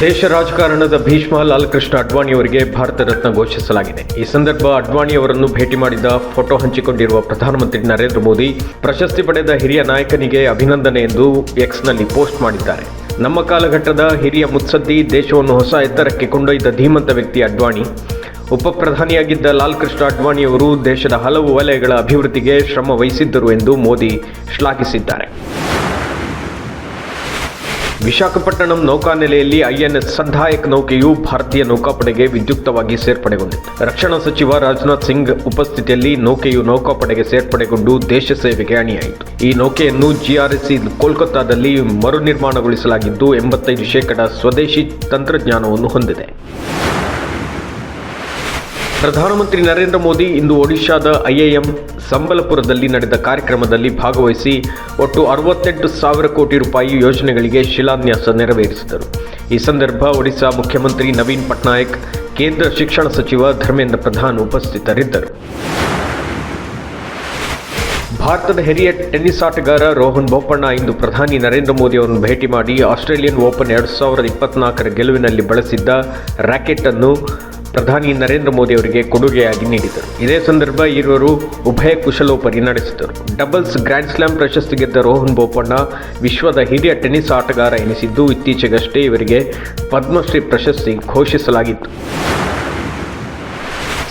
ದೇಶ ರಾಜಕಾರಣದ ಭೀಷ್ಮ ಲಾಲ್ಕೃಷ್ಣ ಅಡ್ವಾಣಿಯವರಿಗೆ ಭಾರತ ರತ್ನ ಘೋಷಿಸಲಾಗಿದೆ. ಈ ಸಂದರ್ಭ ಅಡ್ವಾಣಿಯವರನ್ನು ಭೇಟಿ ಮಾಡಿದ ಫೋಟೋ ಹಂಚಿಕೊಂಡಿರುವ ಪ್ರಧಾನಮಂತ್ರಿ ನರೇಂದ್ರ ಮೋದಿ ಪ್ರಶಸ್ತಿ ಪಡೆದ ಹಿರಿಯ ನಾಯಕನಿಗೆ ಅಭಿನಂದನೆ ಎಂದು ಎಕ್ಸ್ನಲ್ಲಿ ಪೋಸ್ಟ್ ಮಾಡಿದ್ದಾರೆ. ನಮ್ಮ ಕಾಲಘಟ್ಟದ ಹಿರಿಯ ಮುತ್ಸದ್ದಿ, ದೇಶವನ್ನು ಹೊಸ ಎತ್ತರಕ್ಕೆ ಕೊಂಡೊಯ್ದ ಧೀಮಂತ ವ್ಯಕ್ತಿ ಅಡ್ವಾಣಿ. ಉಪ ಪ್ರಧಾನಿಯಾಗಿದ್ದ ಲಾಲ್ಕೃಷ್ಣ ಅಡ್ವಾಣಿಯವರು ದೇಶದ ಹಲವು ವಲಯಗಳ ಅಭಿವೃದ್ಧಿಗೆ ಶ್ರಮ ವಹಿಸಿದ್ದರು ಎಂದು ಮೋದಿ ಶ್ಲಾಘಿಸಿದ್ದಾರೆ. ವಿಶಾಖಪಟ್ಟಣಂ ನೌಕಾನೆಲೆಯಲ್ಲಿ ಐಎನ್ಎಸ್ ಸಂಧಾಯಕ್ ನೌಕೆಯು ಭಾರತೀಯ ನೌಕಾಪಡೆಗೆ ವಿದ್ಯುಕ್ತವಾಗಿ ಸೇರ್ಪಡೆಗೊಂಡಿತು. ರಕ್ಷಣಾ ಸಚಿವ ರಾಜನಾಥ್ ಸಿಂಗ್ ಉಪಸ್ಥಿತಿಯಲ್ಲಿ ನೌಕೆಯು ನೌಕಾಪಡೆಗೆ ಸೇರ್ಪಡೆಗೊಂಡು ದೇಶ ಸೇವೆಗೆ ಅಣಿಯಾಯಿತು. ಈ ನೌಕೆಯನ್ನು GRSC ಕೋಲ್ಕತ್ತಾದಲ್ಲಿ ಮರುನಿರ್ಮಾಣಗೊಳಿಸಲಾಗಿದ್ದು 85% ಸ್ವದೇಶಿ ತಂತ್ರಜ್ಞಾನವನ್ನು ಹೊಂದಿದೆ. ಪ್ರಧಾನಮಂತ್ರಿ ನರೇಂದ್ರ ಮೋದಿ ಇಂದು ಒಡಿಶಾದ IIM ಸಂಬಲಪುರದಲ್ಲಿ ನಡೆದ ಕಾರ್ಯಕ್ರಮದಲ್ಲಿ ಭಾಗವಹಿಸಿ ಒಟ್ಟು 68,000 ಕೋಟಿ ರೂಪಾಯಿ ಯೋಜನೆಗಳಿಗೆ ಶಿಲಾನ್ಯಾಸ ನೆರವೇರಿಸಿದರು. ಈ ಸಂದರ್ಭ ಒಡಿಶಾ ಮುಖ್ಯಮಂತ್ರಿ ನವೀನ್ ಪಟ್ನಾಯಕ್, ಕೇಂದ್ರ ಶಿಕ್ಷಣ ಸಚಿವ ಧರ್ಮೇಂದ್ರ ಪ್ರಧಾನ್ ಉಪಸ್ಥಿತರಿದ್ದರು. ಭಾರತದ ಹಿರಿಯ ಟೆನ್ನಿಸ್ ಆಟಗಾರ ರೋಹನ್ ಬೋಪಣ್ಣ ಇಂದು ಪ್ರಧಾನಿ ನರೇಂದ್ರ ಮೋದಿ ಅವರನ್ನು ಭೇಟಿ ಮಾಡಿ ಆಸ್ಟ್ರೇಲಿಯನ್ ಓಪನ್ 2024 ಗೆಲುವಿನಲ್ಲಿ ಬಳಸಿದ್ದ ರ್ಯಾಕೆಟ್ ಅನ್ನು ಪ್ರಧಾನಿ ನರೇಂದ್ರ ಮೋದಿ ಅವರಿಗೆ ಕೊಡುಗೆಯಾಗಿ ನೀಡಿದರು. ಇದೇ ಸಂದರ್ಭ ಇರುವರು ಉಭಯ ಕುಶಲೋಪರಿ ನಡೆಸಿದರು. ಡಬಲ್ಸ್ ಗ್ರ್ಯಾಂಡ್ ಸ್ಲಾಮ್ ಪ್ರಶಸ್ತಿ ಗೆದ್ದ ರೋಹನ್ ಬೋಪಣ್ಣ ವಿಶ್ವದ ಹಿರಿಯ ಟೆನ್ನಿಸ್ ಆಟಗಾರ ಎನಿಸಿದ್ದು, ಇತ್ತೀಚೆಗಷ್ಟೇ ಇವರಿಗೆ ಪದ್ಮಶ್ರೀ ಪ್ರಶಸ್ತಿ ಘೋಷಿಸಲಾಗಿತ್ತು.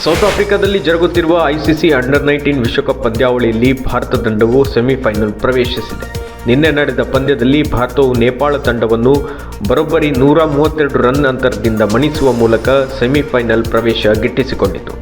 ಸೌತ್ ಆಫ್ರಿಕಾದಲ್ಲಿ ಜರುಗುತ್ತಿರುವ ICC ಅಂಡರ್-19 ವಿಶ್ವಕಪ್ ಪಂದ್ಯಾವಳಿಯಲ್ಲಿ ಭಾರತ ತಂಡವು ಸೆಮಿಫೈನಲ್ ಪ್ರವೇಶಿಸಿದೆ. ನಿನ್ನೆ ನಡೆದ ಪಂದ್ಯದಲ್ಲಿ ಭಾರತವು ನೇಪಾಳ ತಂಡವನ್ನು ಬರೋಬ್ಬರಿ 132 ರನ್ ಅಂತರದಿಂದ ಮಣಿಸುವ ಮೂಲಕ ಸೆಮಿಫೈನಲ್ ಪ್ರವೇಶ ಗಿಟ್ಟಿಸಿಕೊಂಡಿತು.